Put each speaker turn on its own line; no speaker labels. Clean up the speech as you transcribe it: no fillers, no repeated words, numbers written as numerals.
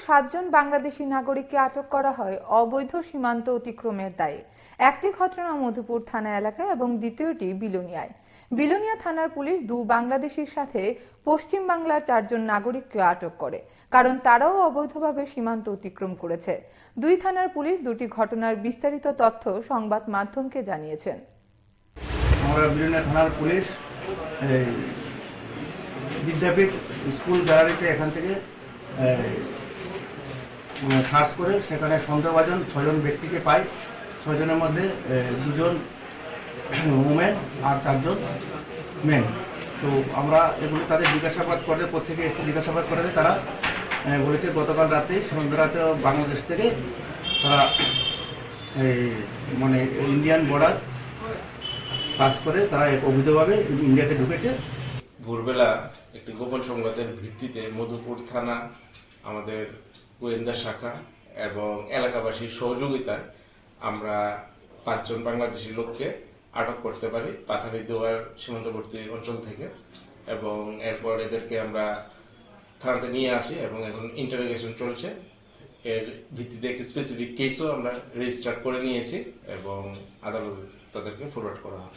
7 জন বাংলাদেশি নাগরিককে আটক করা হয় অবৈধ সীমান্ত অতিক্রমের দায়ে। একটি ঘটনা মধুপুর থানা এলাকায় এবং দ্বিতীয়টি বিলোনিয়ায়। বিলোনিয়া থানার পুলিশ 2 বাংলাদেশির সাথে পশ্চিম বাংলার 4 জন নাগরিককে আটক করে, কারণ তারাও অবৈধভাবে সীমান্ত অতিক্রম করেছে। 2 থানার পুলিশ 2টি ঘটনার বিস্তারিত তথ্য সংবাদ মাধ্যমকে জানিয়েছেন।
আমরা বিলোনিয়া থানার পুলিশ বিদ্যাপীঠ স্কুল গ্যালারিতে এখান থেকে সার্চ করে সেখানে সন্দেহভাজন 6 জন ব্যক্তিকে পাই। 6 জনের মধ্যে 2 জন ওমেন আর 4 জন মেন। তো আমরা এগুলো তাদের জিজ্ঞাসাবাদ করে, প্রত্যেকে এসে জিজ্ঞাসাবাদ করে তারা বলেছে গতকাল রাতে সন্ধ্যারাতে বাংলাদেশ থেকে তারা মানে ইন্ডিয়ান বর্ডার পাস করে তারা অবৈধভাবে ইন্ডিয়াতে ঢুকেছে।
ভোরবেলা একটি গোপন সংবাদের ভিত্তিতে মধুপুর থানা, আমাদের গোয়েন্দা শাখা এবং এলাকাবাসীর সহযোগিতায় আমরা 5 জন বাংলাদেশি লোককে আটক করতে পারি পাথারি দোয়ার সীমান্তবর্তী অঞ্চল থেকে, এবং এরপর এদেরকে আমরা থানাতে নিয়ে আসি এবং এখন ইন্টারোগেশন চলছে। এর ভিত্তিতে একটি স্পেসিফিক কেসও আমরা রেজিস্টার করে নিয়েছি এবং আদালতে তাদেরকে ফরওয়ার্ড করা হয়।